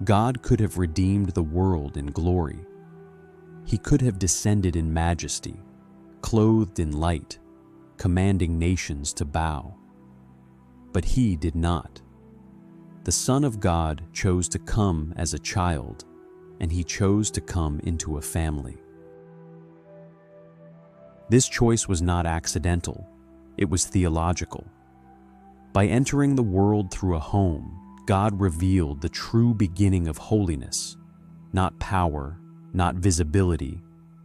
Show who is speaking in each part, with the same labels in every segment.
Speaker 1: God could have redeemed the world in glory. He could have descended in majesty, clothed in light, commanding nations to bow. But he did not. The Son of God chose to come as a child, and he chose to come into a family. This choice was not accidental, it was theological. By entering the world through a home, God revealed the true beginning of holiness, not power, not visibility,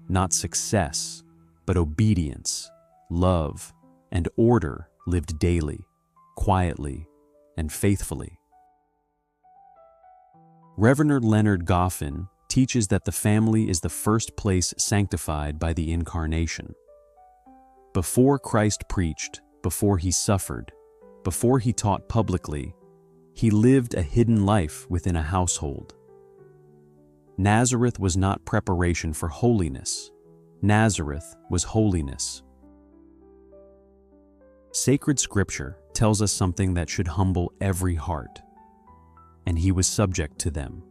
Speaker 1: not success, but obedience, love, and order lived daily, quietly, and faithfully. Reverend Leonard Goffine teaches that the family is the first place sanctified by the Incarnation. Before Christ preached, before he suffered, before he taught publicly, he lived a hidden life within a household. Nazareth was not preparation for holiness. Nazareth was holiness. Sacred Scripture tells us something that should humble every heart. And he was subject to them.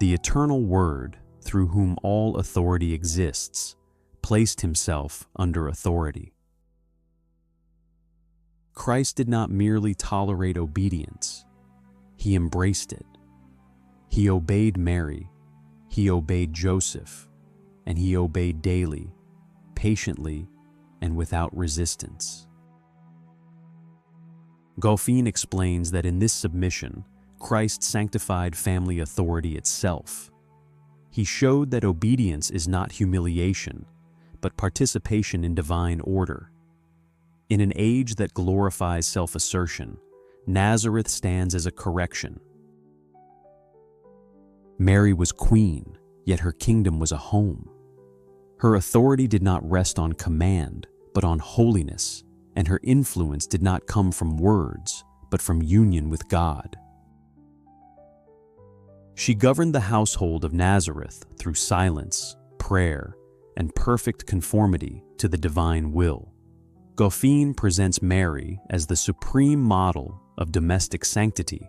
Speaker 1: The eternal Word, through whom all authority exists, placed himself under authority. Christ did not merely tolerate obedience, he embraced it. He obeyed Mary, he obeyed Joseph, and he obeyed daily, patiently, and without resistance. Goffine explains that in this submission, Christ sanctified family authority itself. He showed that obedience is not humiliation, but participation in divine order. In an age that glorifies self-assertion, Nazareth stands as a correction. Mary was queen, yet her kingdom was a home. Her authority did not rest on command, but on holiness, and her influence did not come from words, but from union with God. She governed the household of Nazareth through silence, prayer, and perfect conformity to the divine will. Goffine presents Mary as the supreme model of domestic sanctity,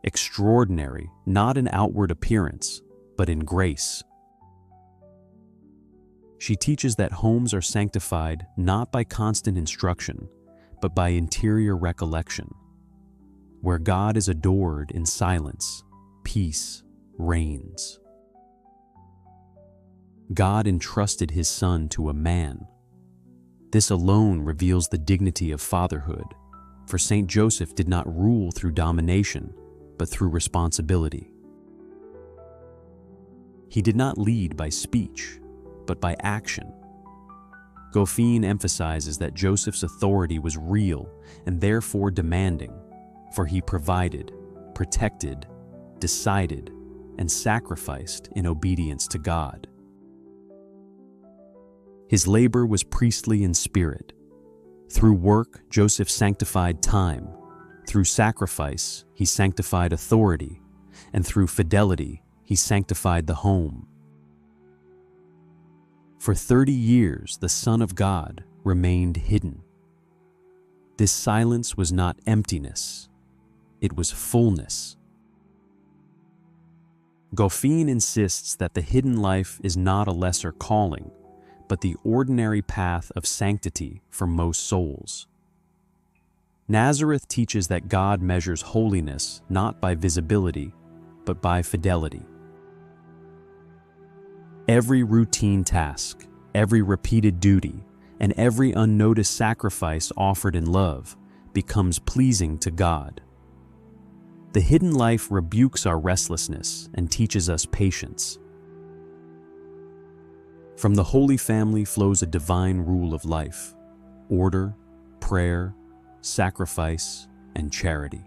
Speaker 1: extraordinary not in outward appearance, but in grace. She teaches that homes are sanctified not by constant instruction, but by interior recollection. Where God is adored in silence, peace reigns. God entrusted his Son to a man. This alone reveals the dignity of fatherhood, for Saint Joseph did not rule through domination, but through responsibility. He did not lead by speech, but by action. Goffine emphasizes that Joseph's authority was real and therefore demanding, for he provided, protected, decided, and sacrificed in obedience to God. His labor was priestly in spirit. Through work, Joseph sanctified time. Through sacrifice, he sanctified authority. And through fidelity, he sanctified the home. For 30 years, the Son of God remained hidden. This silence was not emptiness, it was fullness. Goffine insists that the hidden life is not a lesser calling, but the ordinary path of sanctity for most souls. Nazareth teaches that God measures holiness not by visibility, but by fidelity. Every routine task, every repeated duty, and every unnoticed sacrifice offered in love becomes pleasing to God. The hidden life rebukes our restlessness and teaches us patience. From the Holy Family flows a divine rule of life: order, prayer, sacrifice, and charity.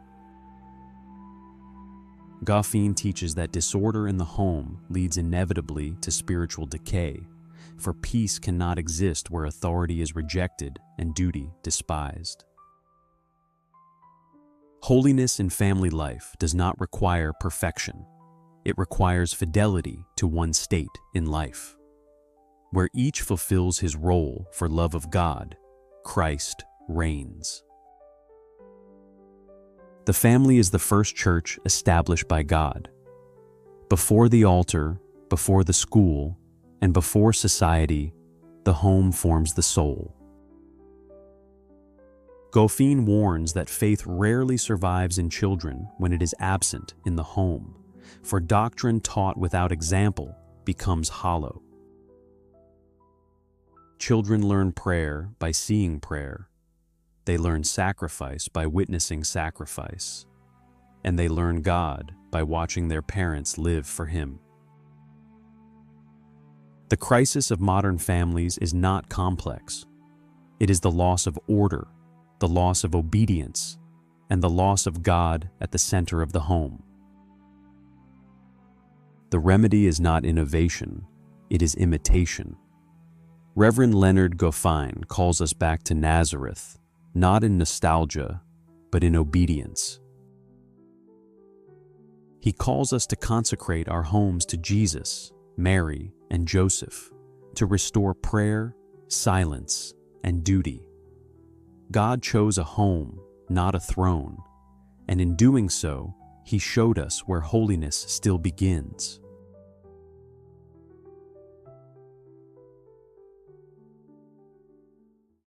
Speaker 1: Goffine teaches that disorder in the home leads inevitably to spiritual decay, for peace cannot exist where authority is rejected and duty despised. Holiness in family life does not require perfection. It requires fidelity to one's state in life. Where each fulfills his role for love of God, Christ reigns. The family is the first church established by God, Before the altar, before the school, and before society, the home forms the soul. Goffine warns that faith rarely survives in children when it is absent in the home, for doctrine taught without example becomes hollow. Children learn prayer by seeing prayer. They learn sacrifice by witnessing sacrifice. And they learn God by watching their parents live for Him. The crisis of modern families is not complex. It is the loss of order, the loss of obedience, and the loss of God at the center of the home. The remedy is not innovation, it is imitation. Reverend Leonard Goffine calls us back to Nazareth, not in nostalgia, but in obedience. He calls us to consecrate our homes to Jesus, Mary, and Joseph, to restore prayer, silence, and duty. God chose a home, not a throne, and in doing so, He showed us where holiness still begins.